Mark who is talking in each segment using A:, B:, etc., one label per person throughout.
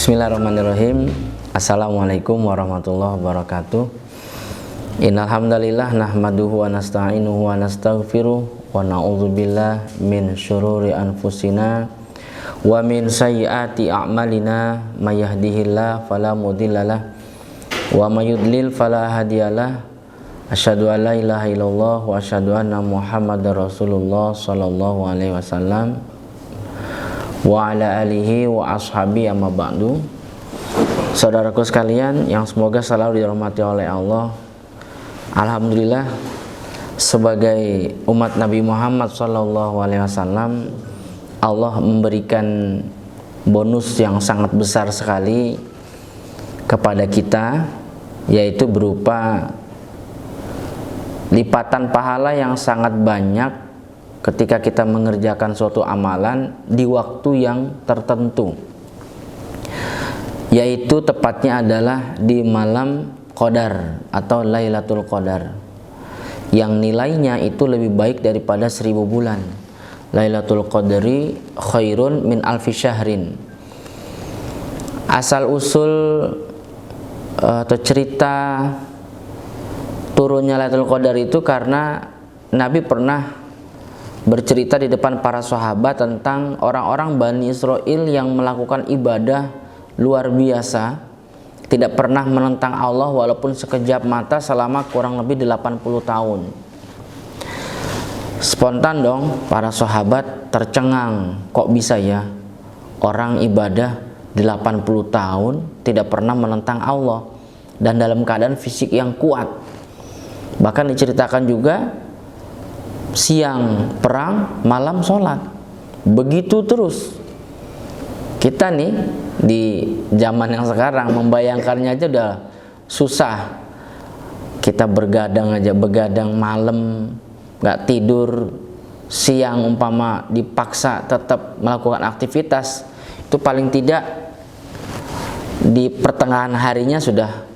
A: Bismillahirrahmanirrahim. Assalamualaikum warahmatullahi wabarakatuh. Innal hamdalillah nahmaduhu wa nasta'inuhu wa nastaghfiruh wa na'udzubillah min syururi anfusina wa min sayyiati a'malina may yahdihillahu fala mudhillalah wa may yudlil fala hadiyalah. Asyhadu an la ilaha illallah wa asyhadu anna Muhammadar Rasulullah sallallahu alaihi wasallam wa ala alihi wa ashabi amma ba'du. Saudaraku sekalian yang semoga selalu dirahmati oleh Allah, alhamdulillah sebagai umat Nabi Muhammad sallallahu alaihi wasallam, Allah memberikan bonus yang sangat besar sekali kepada kita, yaitu berupa lipatan pahala yang sangat banyak ketika kita mengerjakan suatu amalan di waktu yang tertentu, yaitu tepatnya adalah di malam Qadar atau Lailatul Qadar, yang nilainya itu lebih baik daripada 1000 bulan. Lailatul Qadri khairun min alfi syahrin. Asal usul atau cerita turunnya Lailatul Qadar itu karena Nabi pernah bercerita di depan para sahabat tentang orang-orang Bani Israel yang melakukan ibadah luar biasa, tidak pernah menentang Allah walaupun sekejap mata selama kurang lebih 80 tahun. Spontan dong para sahabat tercengang, kok bisa ya orang ibadah 80 tahun tidak pernah menentang Allah dan dalam keadaan fisik yang kuat. Bahkan diceritakan juga siang perang, malam sholat, begitu terus. Kita nih di zaman yang sekarang membayangkannya aja udah susah. Kita begadang malam, nggak tidur, siang umpama dipaksa tetap melakukan aktivitas, itu paling tidak di pertengahan harinya sudah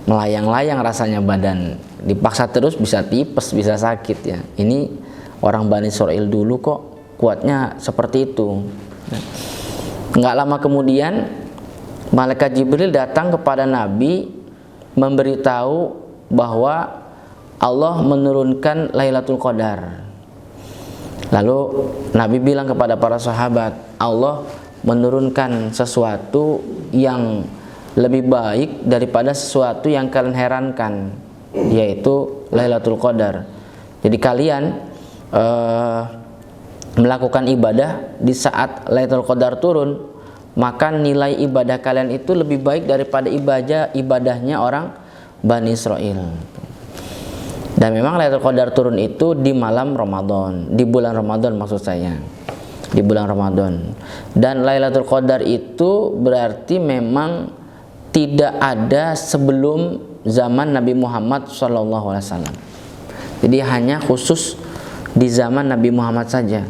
A: melayang-layang rasanya badan. Dipaksa terus bisa tipes, bisa sakit ya. Ini orang Bani Israil dulu kok kuatnya seperti itu. Nggak lama kemudian malaikat Jibril datang kepada Nabi memberitahu bahwa Allah menurunkan Lailatul Qadar. Lalu Nabi bilang kepada para sahabat, Allah menurunkan sesuatu yang lebih baik daripada sesuatu yang kalian herankan, yaitu Lailatul Qadar. Jadi kalian melakukan ibadah di saat Lailatul Qadar turun, maka nilai ibadah kalian itu lebih baik daripada ibadahnya orang Bani Israel. Dan memang Lailatul Qadar turun itu di malam Ramadan, di bulan Ramadan maksud saya, di bulan Ramadan. Dan Lailatul Qadar itu berarti memang tidak ada sebelum zaman Nabi Muhammad SAW. Jadi hanya khusus di zaman Nabi Muhammad saja.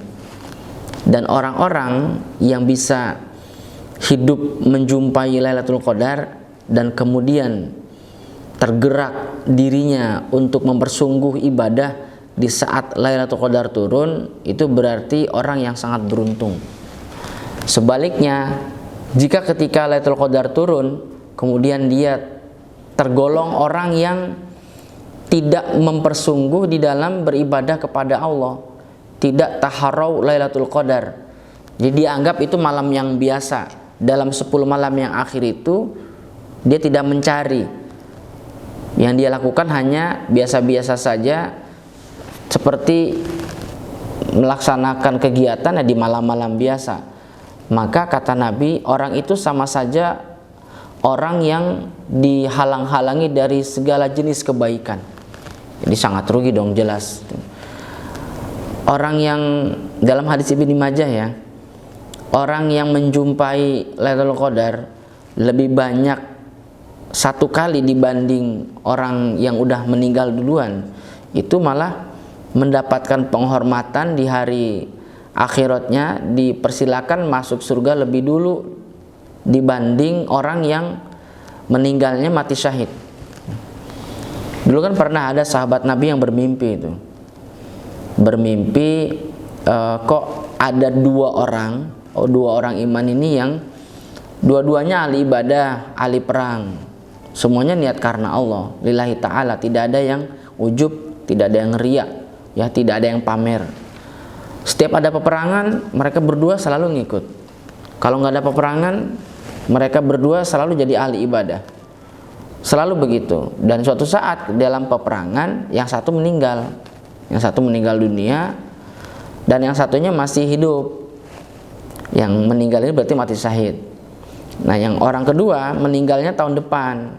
A: Dan orang-orang yang bisa hidup menjumpai Lailatul Qadar dan kemudian tergerak dirinya untuk mempersungguh ibadah di saat Lailatul Qadar turun, itu berarti orang yang sangat beruntung. Sebaliknya, jika ketika Lailatul Qadar turun kemudian dia tergolong orang yang tidak mempersungguh di dalam beribadah kepada Allah, tidak taharau Lailatul Qadar, jadi dianggap itu malam yang biasa. Dalam 10 malam yang akhir itu dia tidak mencari, yang dia lakukan hanya biasa-biasa saja, seperti melaksanakan kegiatan di malam-malam biasa. Maka kata Nabi, orang itu sama saja orang yang dihalang-halangi dari segala jenis kebaikan. Jadi sangat rugi dong, jelas. Orang yang dalam hadis Ibnu Majah ya, orang yang menjumpai Lailatul Qadar lebih banyak satu kali dibanding orang yang udah meninggal duluan, itu malah mendapatkan penghormatan di hari akhiratnya, dipersilakan masuk surga lebih dulu dibanding orang yang meninggalnya mati syahid. Dulu kan pernah ada sahabat Nabi yang bermimpi itu. Bermimpi kok ada dua orang iman ini yang dua-duanya ahli ibadah, ahli perang. Semuanya niat karena Allah, lillahi ta'ala, tidak ada yang ujub, tidak ada yang riya, ya, tidak ada yang pamer. Setiap ada peperangan, mereka berdua selalu ngikut. Kalau nggak ada peperangan, mereka berdua selalu jadi ahli ibadah. Selalu begitu. Dan suatu saat dalam peperangan, yang satu meninggal. Yang satu meninggal dunia, dan yang satunya masih hidup. Yang meninggal ini berarti mati syahid. Nah, yang orang kedua meninggalnya tahun depan.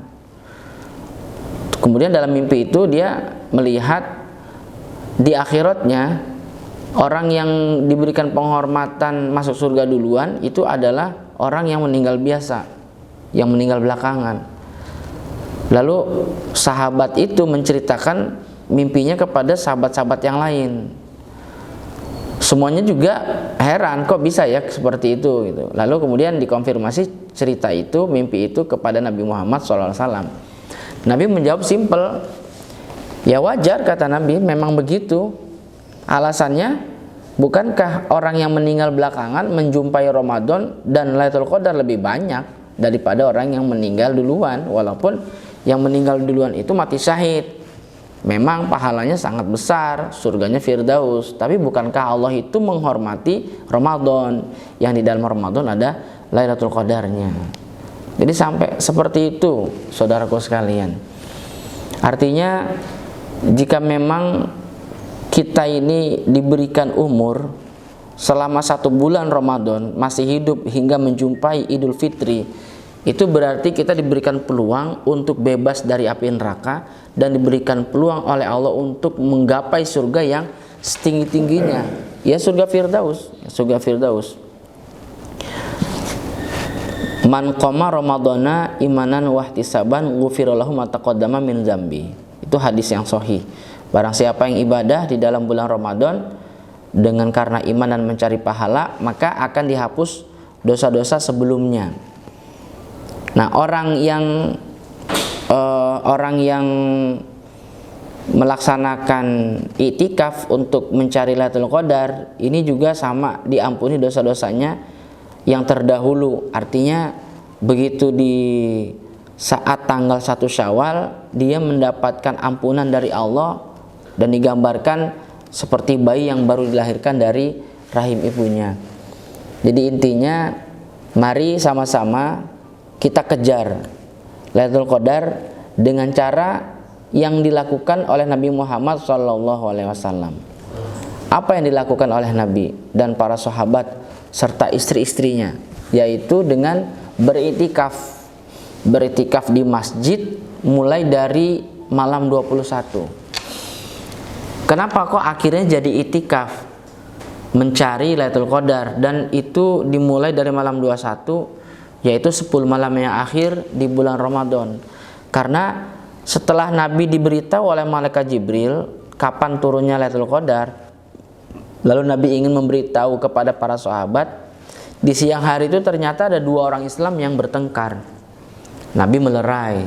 A: Kemudian dalam mimpi itu dia melihat di akhiratnya orang yang diberikan penghormatan masuk surga duluan itu adalah orang yang meninggal biasa, yang meninggal belakangan. Lalu sahabat itu menceritakan mimpinya kepada sahabat-sahabat yang lain. Semuanya juga heran, kok bisa ya seperti itu gitu. Lalu kemudian dikonfirmasi cerita itu, mimpi itu kepada Nabi Muhammad SAW. Nabi menjawab simpel, ya wajar kata Nabi, memang begitu. Alasannya, bukankah orang yang meninggal belakangan menjumpai Ramadan dan Lailatul Qadar lebih banyak daripada orang yang meninggal duluan, walaupun yang meninggal duluan itu mati syahid. Memang pahalanya sangat besar, surganya Firdaus. Tapi bukankah Allah itu menghormati Ramadan, yang di dalam Ramadan ada Lailatul Qadarnya. Jadi sampai seperti itu, saudaraku sekalian. Artinya jika memang kita ini diberikan umur selama 1 bulan Ramadan, masih hidup hingga menjumpai Idul Fitri, itu berarti kita diberikan peluang untuk bebas dari api neraka dan diberikan peluang oleh Allah untuk menggapai surga yang setinggi-tingginya, ya surga Firdaus, surga Firdaus. Man qama ramadhana imanan wa ihtisaban ghufira lahu ma taqaddama min dzambi. Itu hadis yang sahih. Barang siapa yang ibadah di dalam bulan Ramadan dengan karena iman dan mencari pahala, maka akan dihapus dosa-dosa sebelumnya. Nah, orang yang melaksanakan iktikaf untuk mencari Lailatul Qadar ini juga sama, diampuni dosa-dosanya yang terdahulu. Artinya begitu di saat tanggal 1 Syawal dia mendapatkan ampunan dari Allah dan digambarkan seperti bayi yang baru dilahirkan dari rahim ibunya. Jadi intinya, mari sama-sama kita kejar Lailatul Qadar dengan cara yang dilakukan oleh Nabi Muhammad SAW. Apa yang dilakukan oleh Nabi dan para sahabat serta istri-istrinya, yaitu dengan beriktikaf di masjid mulai dari malam 21. Kenapa kok akhirnya jadi iktikaf mencari Lailatul Qadar, dan itu dimulai dari malam 21, yaitu 10 malam yang akhir di bulan Ramadan. Karena setelah Nabi diberitahu oleh malaikat Jibril kapan turunnya Lailatul Qadar, lalu Nabi ingin memberitahu kepada para sahabat, di siang hari itu ternyata ada 2 orang Islam yang bertengkar. Nabi melerai.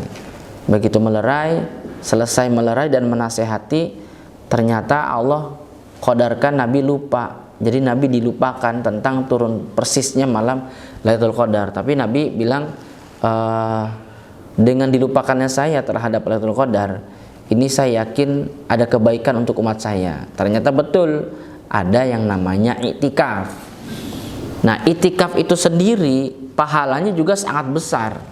A: Begitu melerai, selesai melerai dan menasehati, ternyata Allah qadarkan Nabi lupa. Jadi Nabi dilupakan tentang turun persisnya malam Lailatul Qadar. Tapi Nabi bilang, dengan dilupakannya saya terhadap Lailatul Qadar, ini saya yakin ada kebaikan untuk umat saya. Ternyata betul, ada yang namanya iktikaf. Nah, iktikaf itu sendiri pahalanya juga sangat besar.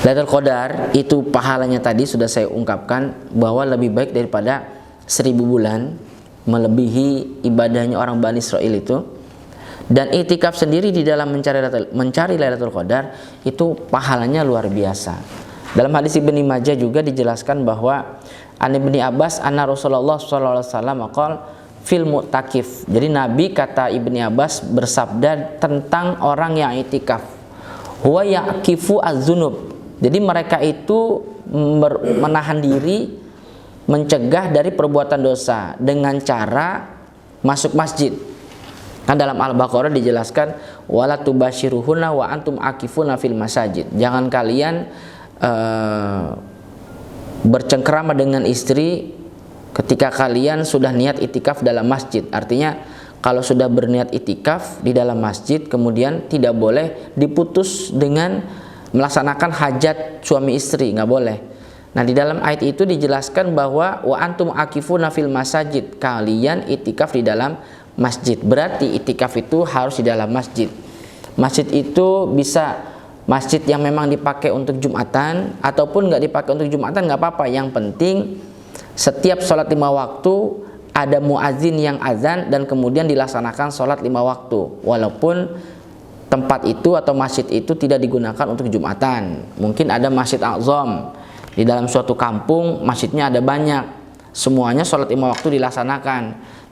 A: Lailatul Qadar itu pahalanya tadi sudah saya ungkapkan bahwa lebih baik daripada 1000 bulan, melebihi ibadahnya orang Bani Israil itu. Dan iktikaf sendiri di dalam mencari Lailatul Qadar itu pahalanya luar biasa. Dalam hadis Ibnu Majah juga dijelaskan bahwa An Ibni Abbas anna Rasulullah sallallahu alaihi wasallam qala fil mu'takif. Jadi Nabi, kata Ibni Abbas, bersabda tentang orang yang itikaf, huwa yaqifu az-zunub. Jadi mereka itu menahan diri, mencegah dari perbuatan dosa dengan cara masuk masjid. Kan dalam Al-Baqarah dijelaskan, wala tubashiruhunna wa antum akifuna fil masajid. Jangan kalian bercengkrama dengan istri ketika kalian sudah niat itikaf dalam masjid. Artinya kalau sudah berniat itikaf di dalam masjid, kemudian tidak boleh diputus dengan melaksanakan hajat suami istri, nggak boleh. Nah, di dalam ayat itu dijelaskan bahwa wa antum akifuna fil masajid, kalian itikaf di dalam masjid. Berarti itikaf itu harus di dalam masjid. Masjid itu bisa masjid yang memang dipakai untuk Jumatan, ataupun nggak dipakai untuk Jumatan, nggak apa-apa. Yang penting setiap sholat 5 waktu ada muazin yang azan dan kemudian dilaksanakan sholat 5 waktu, walaupun tempat itu atau masjid itu tidak digunakan untuk Jumatan. Mungkin ada masjid A'zam di dalam suatu kampung, masjidnya ada banyak, semuanya sholat 5 waktu dilaksanakan.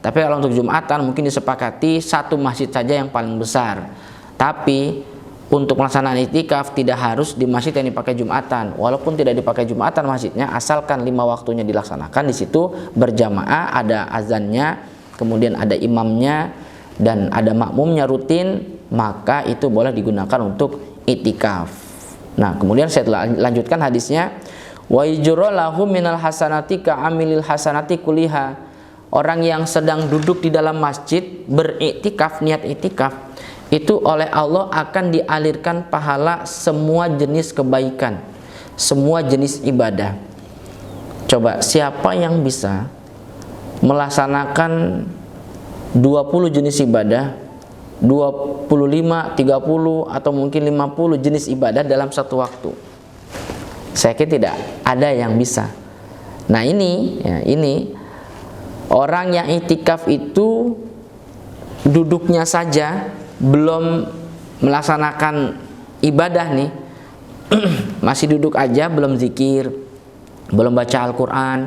A: Tapi kalau untuk Jumatan mungkin disepakati satu masjid saja yang paling besar. Tapi untuk pelaksanaan itikaf tidak harus di masjid yang dipakai Jumatan. Walaupun tidak dipakai Jumatan masjidnya, asalkan 5 waktunya dilaksanakan di situ berjamaah, ada azannya, kemudian ada imamnya dan ada makmumnya rutin, maka itu boleh digunakan untuk itikaf. Nah, kemudian saya lanjutkan hadisnya, wa yajralahu minal hasanati ka amilil hasanati kuliha. Orang yang sedang duduk di dalam masjid beriktikaf, niat itikaf, itu oleh Allah akan dialirkan pahala semua jenis kebaikan, semua jenis ibadah. Coba siapa yang bisa melaksanakan 20 jenis ibadah, 25, 30 atau mungkin 50 jenis ibadah dalam satu waktu? Saya kira tidak ada yang bisa. Nah, ini orang yang itikaf itu duduknya saja belum melaksanakan ibadah nih, masih duduk aja, belum zikir, belum baca Al-Quran,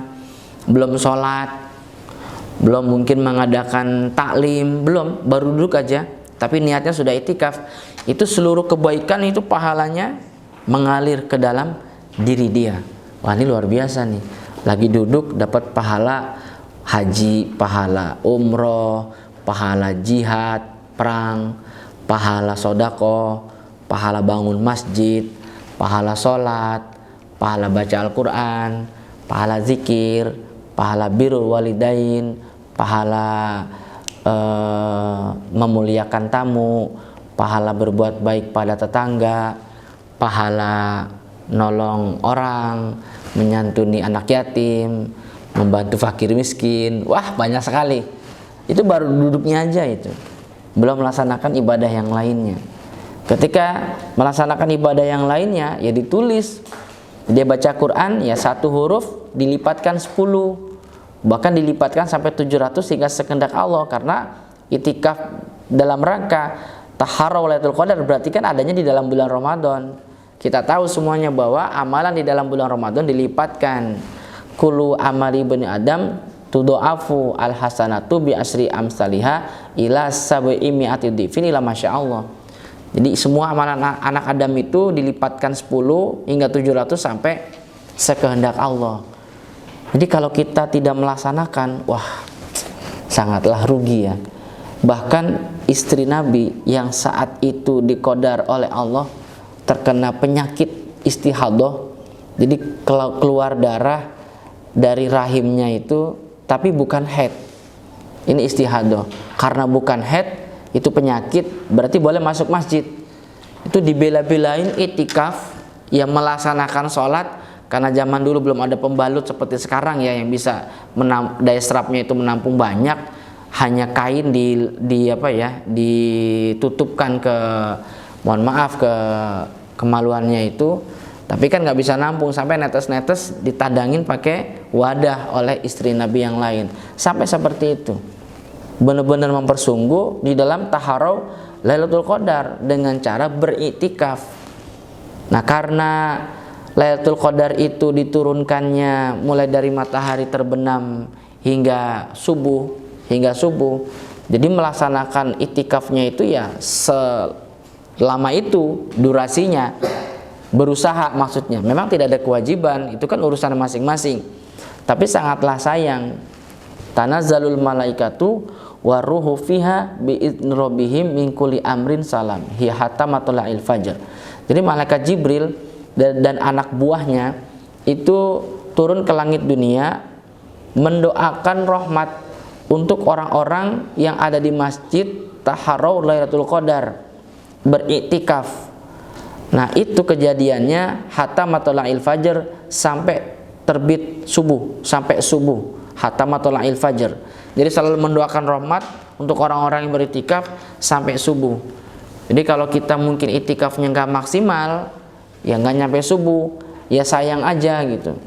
A: belum sholat, belum mungkin mengadakan taklim, belum, baru duduk aja, tapi niatnya sudah itikaf. Itu seluruh kebaikan itu pahalanya mengalir ke dalam diri dia. Wah, ini luar biasa nih, lagi duduk dapat pahala haji, pahala umroh, pahala jihad, perang, pahala sodako, pahala bangun masjid, pahala sholat, pahala baca Al-Quran, pahala zikir, pahala birrul walidain, pahala memuliakan tamu, pahala berbuat baik pada tetangga, pahala nolong orang, menyantuni anak yatim, membantu fakir miskin. Wah, banyak sekali. Itu baru duduknya aja itu, belum melaksanakan ibadah yang lainnya. Ketika melaksanakan ibadah yang lainnya, ya ditulis. Dia baca Quran, ya satu huruf dilipatkan 10, bahkan dilipatkan sampai 700 hingga sekehendak Allah. Karena itikaf dalam rangka taharau Lailatul Qadar berarti kan adanya di dalam bulan Ramadan. Kita tahu semuanya bahwa amalan di dalam bulan Ramadan dilipatkan. Kullu amali bani Adam tudha'afu al-hasanatu bi asri amsalihha ila sab'i mi'ati dhifin ila masyaallah. Jadi semua amalan anak Adam itu dilipatkan 10 hingga 700 sampai sekehendak Allah. Jadi kalau kita tidak melaksanakan, wah, sangatlah rugi ya. Bahkan istri Nabi yang saat itu diqadar oleh Allah terkena penyakit istihadah, jadi keluar darah dari rahimnya itu, tapi bukan haid. Ini istihadah. Karena bukan haid, itu penyakit, berarti boleh masuk masjid. Itu dibela-belain itikaf, yang melaksanakan sholat. Karena zaman dulu belum ada pembalut seperti sekarang ya, yang bisa daya serapnya itu menampung banyak. Hanya kain ditutupkan ke, mohon maaf, ke kemaluannya itu. Tapi kan nggak bisa nampung, sampai netes-netes ditadangin pakai wadah oleh istri Nabi yang lain. Sampai seperti itu. Benar-benar mempersungguh di dalam taharau Lailatul Qadar dengan cara beriktikaf. Nah, karena Lailatul Qadar itu diturunkannya mulai dari matahari terbenam hingga subuh, hingga subuh. Jadi melaksanakan itikafnya itu ya selama itu durasinya, berusaha maksudnya. Memang tidak ada kewajiban, itu kan urusan masing-masing. Tapi sangatlah sayang, tanazzalul malaikatu waruhu fiha bi'idzni rabbihim min kulli amrin salam hiya hatta matla'il fajr. Jadi malaikat Jibril dan anak buahnya itu turun ke langit dunia mendoakan rahmat untuk orang-orang yang ada di masjid taharau Lailatul Qadar, beriktikaf. Nah, itu kejadiannya hatta matla'il fajr, sampai terbit subuh, sampai subuh, hatta matla'il fajr. Jadi selalu mendoakan rahmat untuk orang-orang yang beriktikaf sampai subuh. Jadi kalau kita mungkin iktikafnya nggak maksimal, ya nggak nyampe subuh, ya sayang aja gitu.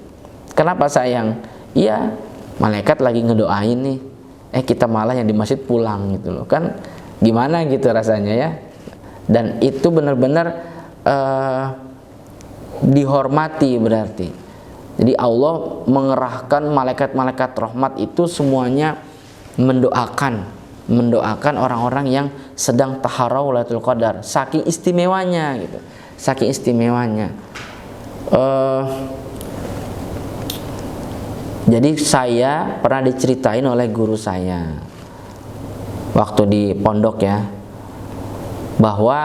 A: Kenapa sayang? Iya, malaikat lagi ngedoain nih, kita malah yang di masjid pulang gitu loh, kan gimana gitu rasanya ya. Dan itu benar-benar dihormati berarti. Jadi Allah mengerahkan malaikat-malaikat rahmat itu semuanya mendoakan orang-orang yang sedang taharau Lailatul Qadar, saking istimewanya gitu, saking istimewanya. Jadi saya pernah diceritain oleh guru saya waktu di pondok ya, bahwa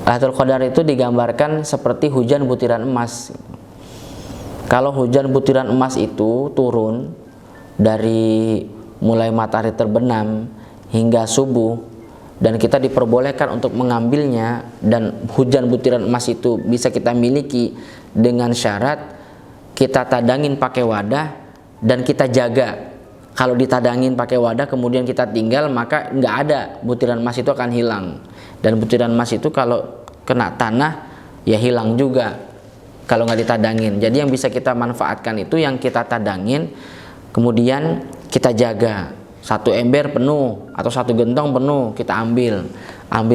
A: Lailatul Qadar itu digambarkan seperti hujan butiran emas. Kalau hujan butiran emas itu turun dari mulai matahari terbenam hingga subuh, dan kita diperbolehkan untuk mengambilnya, dan hujan butiran emas itu bisa kita miliki dengan syarat kita tadangin pakai wadah dan kita jaga. Kalau ditadangin pakai wadah kemudian kita tinggal, maka nggak ada, butiran emas itu akan hilang. Dan butiran emas itu kalau kena tanah ya hilang juga kalau nggak ditadangin. Jadi yang bisa kita manfaatkan itu yang kita tadangin, kemudian kita jaga. Satu ember penuh atau satu gentong penuh kita ambil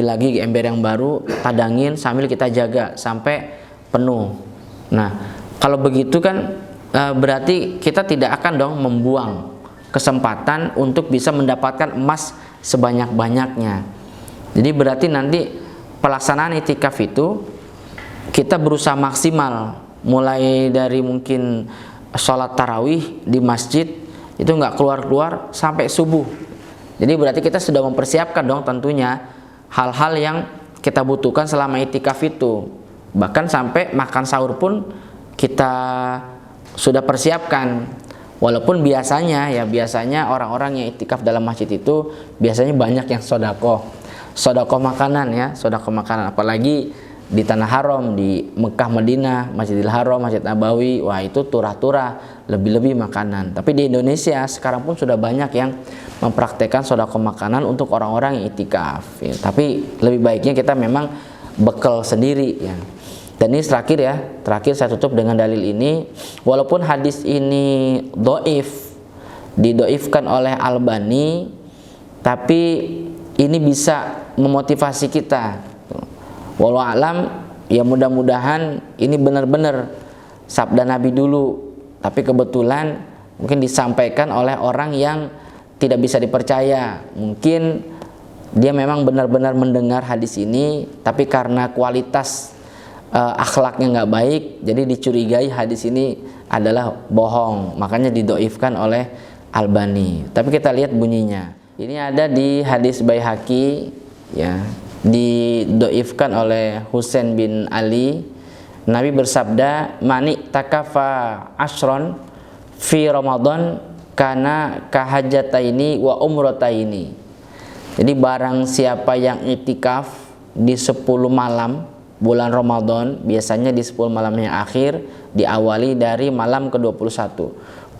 A: lagi ember yang baru, tadangin sambil kita jaga sampai penuh. Nah, kalau begitu kan berarti kita tidak akan dong membuang kesempatan untuk bisa mendapatkan emas sebanyak-banyaknya. Jadi berarti nanti pelaksanaan itikaf itu kita berusaha maksimal, mulai dari mungkin sholat tarawih di masjid itu nggak keluar-keluar sampai subuh. Jadi berarti kita sudah mempersiapkan dong tentunya hal-hal yang kita butuhkan selama itikaf itu. Bahkan sampai makan sahur pun kita sudah persiapkan. Walaupun biasanya orang-orang yang itikaf dalam masjid itu biasanya banyak yang sodakoh makanan ya, sodakoh makanan. Apalagi di tanah haram, di Mekah, Madinah, Masjidil Haram, Masjid Nabawi, wah itu turah-turah, lebih-lebih makanan. Tapi di Indonesia sekarang pun sudah banyak yang mempraktekkan sedekah makanan untuk orang-orang yang itikaf ya. Tapi lebih baiknya kita memang bekal sendiri ya. Dan ini terakhir saya tutup dengan dalil ini. Walaupun hadis ini didoifkan oleh Albani, tapi ini bisa memotivasi kita. Walau alam, ya mudah-mudahan ini benar-benar sabda Nabi dulu, tapi kebetulan mungkin disampaikan oleh orang yang tidak bisa dipercaya. Mungkin dia memang benar-benar mendengar hadis ini, tapi karena kualitas akhlaknya nggak baik, jadi dicurigai hadis ini adalah bohong, makanya didoifkan oleh Albani. Tapi kita lihat bunyinya. Ini ada di hadis Baihaqi ya, didoifkan oleh Husain bin Ali. Nabi bersabda, mani takafa ashron fi Ramadan kana kahajataini wa umrataini. Jadi barang siapa yang itikaf di 10 malam bulan Ramadan, biasanya di 10 malam yang akhir, diawali dari malam ke-21,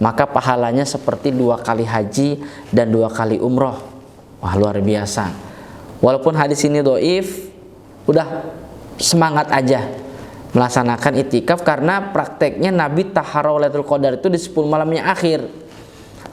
A: maka pahalanya seperti 2 kali haji dan 2 kali umroh. Wah, luar biasa. Walaupun hadis ini doif, udah semangat aja melaksanakan itikaf, karena prakteknya Nabi taharau Lailatul Qadar itu di 10 malam yang akhir.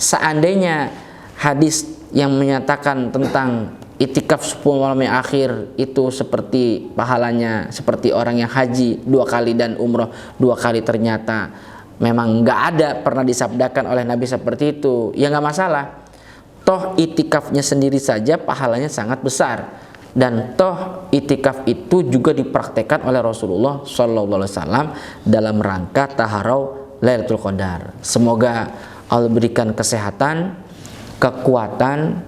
A: Seandainya hadis yang menyatakan tentang itikaf 10 malam yang akhir itu seperti pahalanya seperti orang yang haji 2 kali dan umroh 2 kali, ternyata memang nggak ada pernah disabdakan oleh Nabi seperti itu, ya nggak masalah. toh itikafnya sendiri saja pahalanya sangat besar, dan toh itikaf itu juga dipraktekkan oleh Rasulullah SAW dalam rangka taharau Lailatul Qadar. Semoga Allah berikan kesehatan, kekuatan,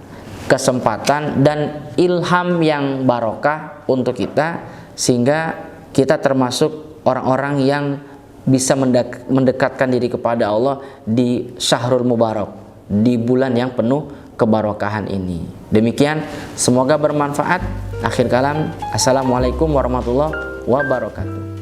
A: kesempatan, dan ilham yang barokah untuk kita, sehingga kita termasuk orang-orang yang bisa mendekatkan diri kepada Allah di Syahrul Mubarak, di bulan yang penuh kebarokahan ini. Demikian, semoga bermanfaat. Akhir kalam, assalamualaikum warahmatullahi wabarakatuh.